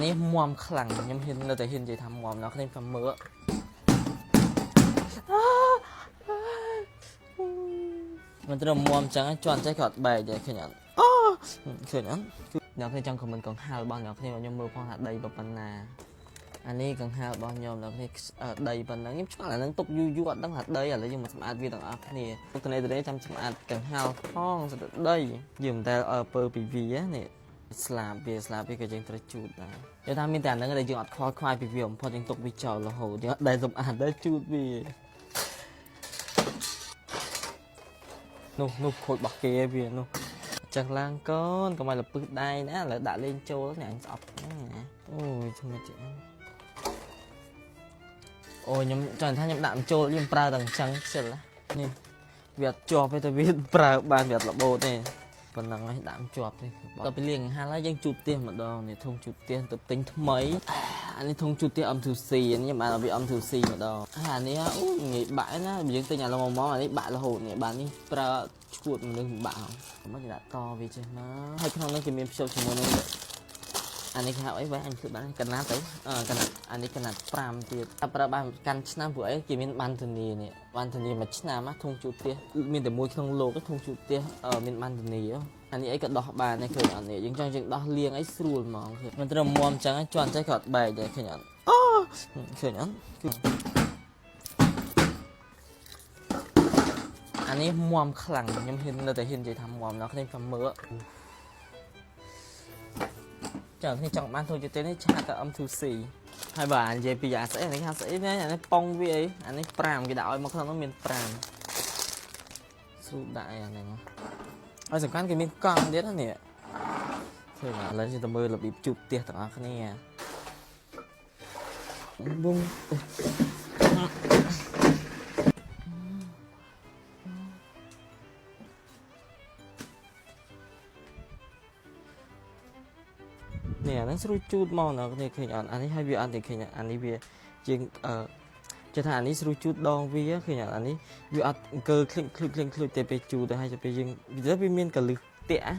នេះមមខ្លាំងខ្ញុំហ៊ាននៅតែហ៊ាននិយាយថាមមដល់គ្នាខ្ញុំមើលមិនត្រូវមមចឹងជន់ចេះក៏អត់បែកដែរឃើញអត់ឃើញអត់អ្នកគ្នាចង់ខមមិនកង្ហាលរបស់អ្នកគ្នាខ្ញុំមើលផងថាដីប៉ុណ្ណាអានេះកង្ហាលរបស់ខ្ញុំអ្នកគ្នាដីប៉ុណ្ណឹងខ្ញុំឆ្ងល់អានឹងទុកយូរអត់ដឹងថាដីឥឡូវយើងមកសម្អាតវាទាំងអស់គ្នាទុកគ្នាទៅចាំសម្អាតកង្ហាលផងស្ទើរដីយើងមិនដែលពើពីវានេះស្លាបវាក៏យើងត្រូវជូតដែរនិយាយថាមានតែអានឹងដែលយើងអត់ខ្វល់ខ្វាយពីវាបំផុតយើងទុកវាចោលរហូតយើងអត់ដែលសម្អាតដែរជូតវានោះខូចរបស់គេវានោះចឹងឡើងកូនកុំឲ្យលពឹសដៃណាឥឡូវដាក់លេងចូលនេះអញស្អប់ណាអូយឈ្មោះចេះអូខ្ញុំចង់ថាខ្ញុំដាក់ចូលខ្ញុំប្រើតែអញ្ចឹងខ្ជិលនេះវាអត់ជាប់ទេតែវាប្រើបានវាអត់របូតទេប៉ុណ្ណឹងហើយដាក់ជាប់ទេដល់ពេលលាងហាលហើយយើងជូតផ្ទះម្ដងនេះធុងជូតផ្ទះទៅទិញថ្មីអានេះធុងជូតផ្ទះ M2C ខ្ញុំបានឲ្យវា M2C ម្ដងអានេះអូងាយបាក់ណាយើងទិញអាឡុងមកអានេះបាក់រហូតនេះបាននេះប្រើឈួតមនុស្សបាក់មិនដាក់តវាចេះមកហើយក្នុងនេះគេមានភ្ជាប់ជាមួយនឹងអានេះគេហៅអីវ៉ៃអញឃើញបានកណាត់ទៅកណាត់អានេះកណាត់5ទៀតតែប្រើបានកាន់ឆ្នាំព្រោះអីគេមានបានធានានេះបានធានាមួយឆ្នាំណាធុងជូតផ្ទះមានតែមួយក្នុងលោកធុងជូតផ្ទះមានបានធានាអានេះអីក៏ដោះបានដែរឃើញអត់នេះយើងចង់យើងដោះលាងអីស្រួលហ្មងឃើញមិនត្រូវមុំអញ្ចឹងជន់ចេះក៏អត់បែកដែរឃើញអត់ឃើញអត់អានេះមុំខ្លាំងខ្ញុំហ៊ាននៅតែហ៊ាននិយាយថាមុំដល់គ្នាខ្ញុំមើលចាំខ្ញុំចង់បានធុងជូតផ្ទះនេះឆាតទៅ M2C ហើយបើនិយាយពីអាស្អីនេះស្អីនេះអានេះប៉ុងវាអីអានេះ5គេដាក់ឲ្យមកក្នុងនោះមាន5ស្រួលដាក់អីអាហ្នឹងហើយសំខាន់គេមានកង់ទៀតណានេះឃើញឥឡូវយើងទៅមើលរបៀបជូតផ្ទះទាំងអស់គ្នាបុំនេះអាហ្នឹងស្រួលជូតមកណាគ្នាឃើញអត់អានេះហើយវាអត់ទេឃើញអានេះវាជាងចេះថាអានេះស្រួលជូតដងវាឃើញអត់អានេះវាអត់អង្គើឃ្លិចទេពេលជូតទៅហើយទៅពេលយើងវាមានកលឹះតាក់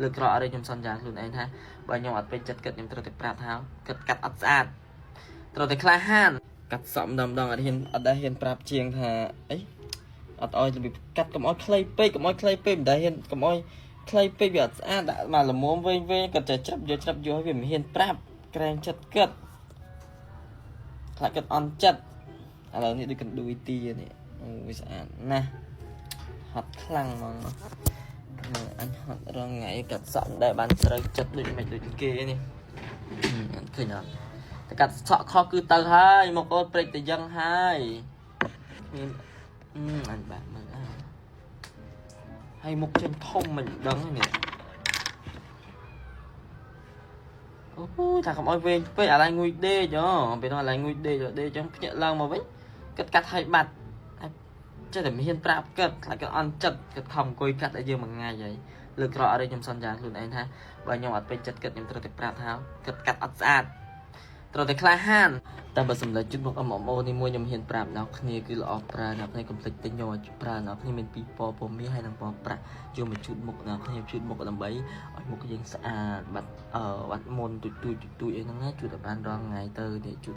លើក្រអត់ទេខ្ញុំសន្យាខ្លួនឯងថាបើខ្ញុំអត់ពេញចិត្តគិតខ្ញុំត្រូវតែប្រាប់ថាគិតកាត់អត់ស្អាតត្រូវតែក្លាហានកាត់សមម្ដងអត់ដែលហ៊ានប្រាប់ជាងថាអីអត់ឲ្យរបៀបកាត់កុំឲ្យខ្លីពេកមិនដែលហ៊ានកុំឲ្យខ្លីពេកវាអត់ស្អាតដាក់មកល្មមវែងគាត់តែច្រាប់យកវាមិនហ៊ានប្រាប់ក្រែងចិត្តគិតខ្លាចគិតអន់ចិត្តឥឡូវនេះដូចកណ្ដួយទីនេះអូវាស្អាតណាស់ហត់ខ្លាំងហ្មងអញហត់រងថ្ងៃកាត់សក់ដែលបានត្រូវចិត្តដូចមិនដូចគេនេះឃើញអត់តែកាត់សក់ខុសគឺទៅហើយមកអូនព្រិចទៅយ៉ាងហើយមានអញបាក់មើលហើយមុខចេញធំមិនដឹងនេះអូថាកុំឲ្យវែងពេកអាឡៃងុយដេកពេលនោះអាឡៃងុយដេកចឹងភ្ញាក់ឡើងមកវិញគិតកាត់ឲ្យបាត់ចេះតែមិនហ៊ានប្រាប់គិតខ្លាចគាត់អន់ចិត្តគាត់ខំអង្គុយកាត់ឲ្យយើងមួយថ្ងៃហើយលើក្រអត់ទេខ្ញុំសន្យាខ្លួនឯងថាបើខ្ញុំអត់ពេញចិត្តគិតខ្ញុំត្រូវតែប្រាប់ថាគិតកាត់អត់ស្អាតត្រូវតែក្លាហានតែបើសម្លេចជូតមុខMMOនេះមួយខ្ញុំហ៊ានប្រាប់ដល់គ្នាគឺល្អប្រើដល់គ្នាកុំភ្លេចទិញយកឲ្យប្រើដល់គ្នាមានពីរពណ៌ពណ៌មាសហើយនិងពណ៌ប្រាក់យកមកជូតមុខដល់គ្នាជូតមុខដើម្បីឲ្យមុខយើងស្អាតបាត់មុនទូចអីហ្នឹងណាជូតតែបានរាល់ថ្ងៃទៅនេះជូត